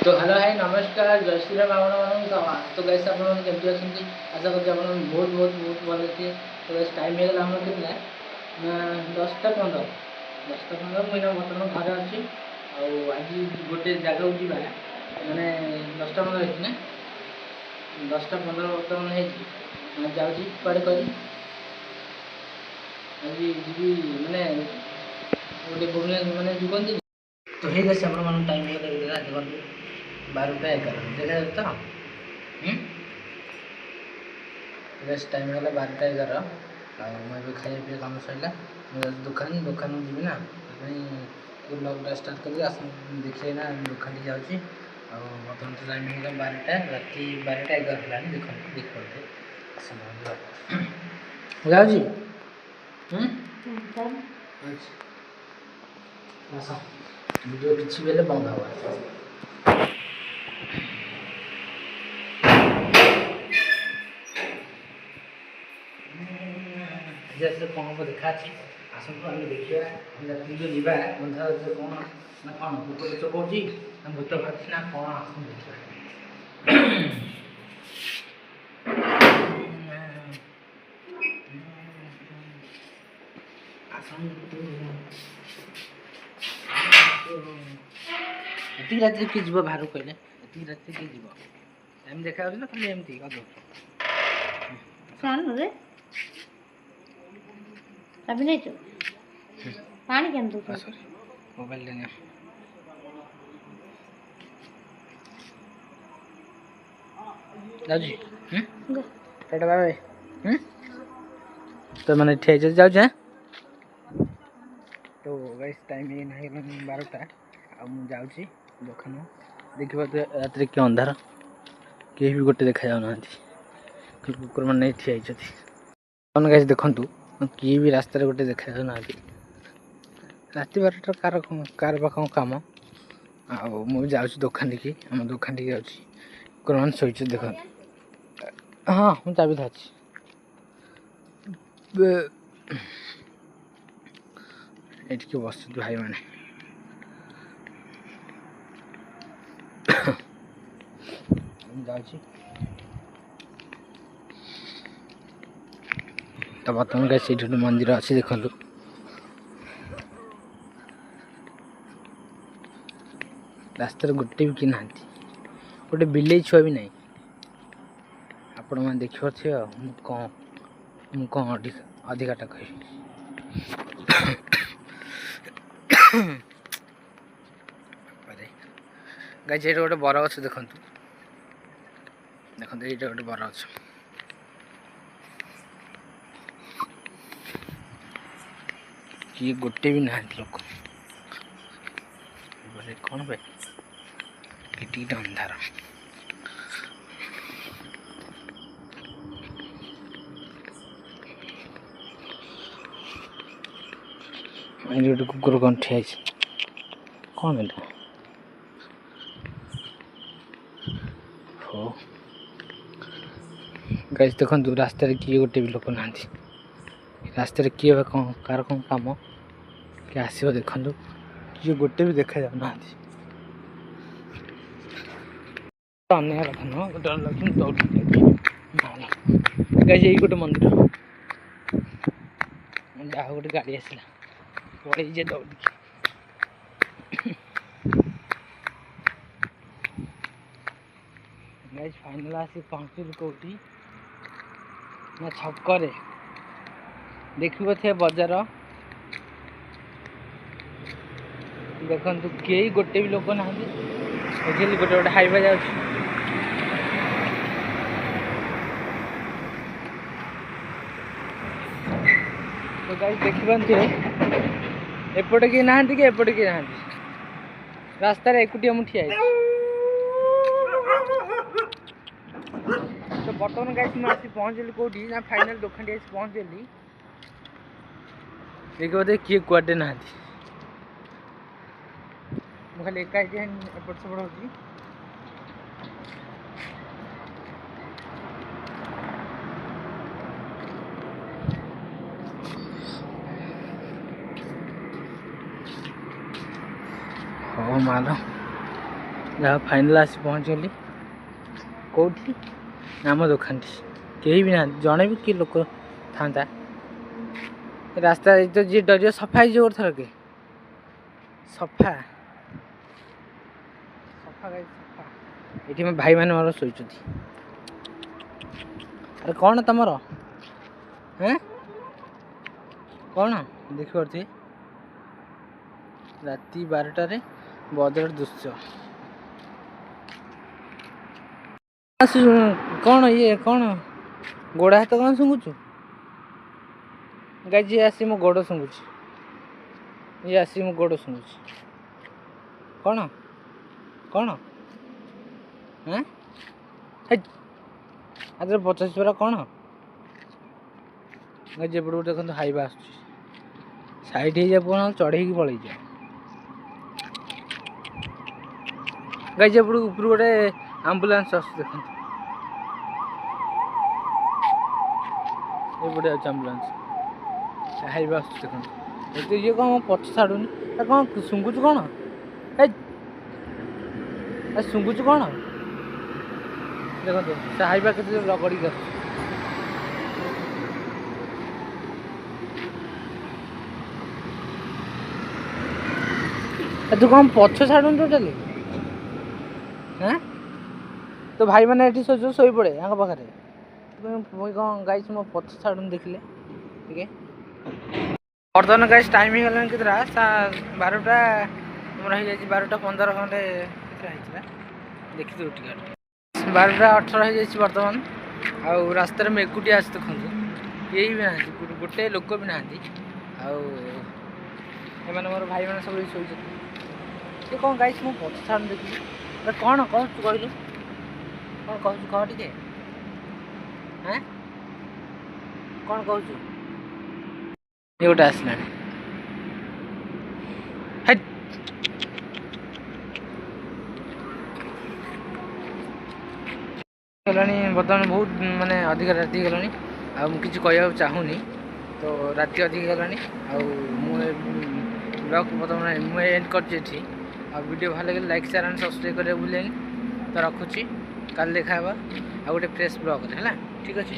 तो hello hi नमस्कार जय श्री राम आप तो गैस आप केमती अच्छे आशा करते आप बहुत बहुत बहुत भल थे। तो गैस टाइम हो गला के 10टा 15 मुझे बर्तमान घर अच्छी आज गोटे जगह जावा मैंने 10टा 15 होती 10टा 15 बर्तमान जाऊँगी कड़े कर आज जी मैंने गोटे भुवनेश्वर मैंने जीवन तो है गैस आप टाइम हो गला देखो 12टा 11 देखा तो गैस टाइम हो गला 12टा 11 मुझे खाया पीया कम सरला दुकान दुकान जी ना ब्लॉगटा स्टार्ट कर देखिए ना दुकान जाऊँगी बर्तमान तो टाइम हो गला 12टा राति 12टा 11 है देख जाऊँगी अच्छा वीडियो किसी बेले बंद हुआ जैसे कौन को देखा आसतु आम देखा रात जो जीवा अंधार कौन ना कौन भूत चपौची ना भूत भाती ना कौन आस देखा एति रात किए जीव बाहर कहले एति रात किए जीव टाइम देखा ना खाली एमती रे अभी नहीं चल पानी केम तो सॉरी मोबाइल लेने जाजी टाटा बाय बाय तो मैंने ठेज जाऊ जा तो गाइस टाइम ये नहीं 12टा आ मु जाउची दुकान देखिबा तो रात रे के अंधार के भी गोटे देखा जाउ ना कुकुर मन नहीं ठिया छथि कौन गाइस देखंतु किए भी रास्ता रे गोटे देखा जाउ ना राति 12टा कार पाखों काम आ मु जाउची दुकान की हम दुकान की जाउची कुकुर मन सोइछ देख हाँ मु चाबी धाची एटिके बस भाई मैंने तो बर्तमान का से मंदिर अच्छी देखु रास्तार गोटे भी कि ना गोटे बिले छुआ भी नहीं आपण मैंने देख कौन कौन अधिकाटा कह गाइस ये गोटे बर गछ देखु देखो ये गोटे बर गछ किए गोटे भी ना लोक कौन पे कि अंधार गोटे कुकुर कौन ठिया कौन है हो गाइस देखो रास्ता किए गोटे भी लोक ना रास्ता किए कौन कार कौन काम कि आसो देखु किए गोटे भी देखा जाऊ ना अन्य लक्षण गोटे लक्षण दौड़ गाइस यही गोटे मंदिर जहाँ गोटे गाड़ी आसला पड़े जे दौड़ गाइस फाइनल आसी पहुँचल कौटी ना छकरे देखिबो थे बजार देखंतु केही गोटे भी लोक ना गोटे गोटे हाईवे जा तो गाइस देखिबंते एपटे के ना कि एपटे के ना रास्ता रे एकुटिया मु ठिया तो बर्तमान गाइस मैं आसी पहुँचली कौटी ना फाइनल दुकान आसी पहुँचली देखिए बोधे किए कुआडे ना खाली एपट सेपट हो माल ଯାହା ଫାଇନାଲ୍ ଆସି ପହଞ୍ଚିଗଲି। କେଉଁଠି? ଆମ ଦୋକାନଠି କେହି ବି ନାହାନ୍ତି, ଜଣେ ବି କିଏ ଲୋକ ଥାନ୍ତା। ରାସ୍ତା ତ ଯିଏ ଡରିବ ସଫା ହେଇଯିବ ଗୋଟେ ଥରକେ। ସଫା ସଫା ଗାଈ ସଫା। ଏଠି ମୋ ଭାଇମାନେ ମୋର ଶୋଇଛନ୍ତି। ଆରେ କ'ଣ ତମର ହେଁ କ'ଣ ଦେଖିପାରୁଥିବେ ରାତି 12ଟାରେ ବଜ୍ର ଦୃଶ୍ୟ। କ'ଣ ଇଏ କ'ଣ ଗୋଡ଼ ହାତ କ'ଣ ଶୁଙ୍ଗୁଛୁ? ଗାଈ ଯିଏ ଆସି ମୋ ଗୋଡ଼ ଶୁଙ୍ଗୁଛି, ଇଏ ଆସି ମୋ ଗୋଡ଼ ଶୁଙ୍ଗୁଛି। କ'ଣ କ'ଣ ହେଁ ଆଜିର 50 ପରା କ'ଣ? ଗାଈ ଏପଟେ ଗୋଟେ ଦେଖନ୍ତୁ ହାଇବା ଆସୁଛି, ସାଇଡ଼୍ ହେଇଯା ପୁଅ, ଚଢ଼େଇକି ପଳେଇଯିବ। ଗାଈ ଏପଟକୁ ଉପରୁ ଗୋଟେ ଆମ୍ବୁଲାନ୍ସ ଆସୁଛି ଦେଖନ୍ତୁ, ଏପଟେ ଅଛି ଆମ୍ବୁଲାନ୍ସ, ହାଇବା ଆସୁଛି ଦେଖନ୍ତୁ। ଏତେ ଇଏ କ'ଣ ପଛ ଛାଡ଼ୁନି, କ'ଣ ଶୁଙ୍ଗୁଛୁ କ'ଣ? ଶୁଙ୍ଗୁଛୁ କ'ଣ ଦେଖନ୍ତୁ, ସେ ହାଇବା କେତେ ରଗଡ଼ିକି ଆସୁଛି। ତୁ କ'ଣ ପଛ ଛାଡ଼ୁନି ଟୋଟାଲି? ହେଁ ତୋ ଭାଇମାନେ ଏଠି ଶୋଇପଡ଼େ ତାଙ୍କ ପାଖରେ, ମୁଇଁ କ'ଣ ଗାଇଛି ମୋ ପଛ ଛାଡ଼ୁନି ଦେଖିଲେ ଟିକେ। ବର୍ତ୍ତମାନ ଗାଇସ୍ ଟାଇମ୍ ହେଇଗଲାଣି କେତେଟା? 12ଟା ଆମର ହେଇଯାଇଛି, 12:15 ଖଣ୍ଡେ କେତେଟା ହେଇଥିଲା ଦେଖିଦେବୁ ଟିକେ। 12:18 ହେଇଯାଇଛି ବର୍ତ୍ତମାନ। ଆଉ ରାସ୍ତାରେ ମୁଁ ଏକୁଟିଆ ଆସି ଦେଖନ୍ତୁ, କେହି ବି ନାହାନ୍ତି, ଗୋଟେ ଲୋକ ବି ନାହାନ୍ତି। ଆଉ ଏମାନେ ମୋର ଭାଇମାନେ ସବୁ ଶୋଇଛନ୍ତି। ସେ କ'ଣ ଗାଇଛି ମୁଁ ପଛ ଛାଡ଼ୁନି ଦେଖିଲି। କ'ଣ କହୁଛୁ କହିଲୁ, କ'ଣ କହୁଛୁ କହ ଟିକେ। ହେଁ କ'ଣ କହୁଛୁ? ଏ ଗୋଟେ ଆସିଲାଣି, ହେଲାଣି ବର୍ତ୍ତମାନ ବହୁତ ମାନେ ଅଧିକ ରାତି ହେଇଗଲାଣି। ଆଉ ମୁଁ କିଛି କହିବାକୁ ଚାହୁଁନି, ତ ରାତି ଅଧିକ ହେଇଗଲାଣି। ଆଉ ମୁଁ ବ୍ଲଗ୍ ବର୍ତ୍ତମାନ ମୁଁ ଏଣ୍ଡ କରିଛି ଏଠି। ଆଉ ଭିଡ଼ିଓ ଭଲ ଲାଗିଲେ ଲାଇକ୍ ସେୟାର ଆଣ୍ଡ ସବସ୍କ୍ରାଇବ୍ କରିବାକୁ ଭୁଲେନି। ତ ରଖୁଛି, କାଲି ଦେଖା ହେବା ଆଉ ଗୋଟେ ଫ୍ରେଶ୍ ବ୍ଲଗ୍ରେ ହେଲା, ଠିକ୍ ଅଛି।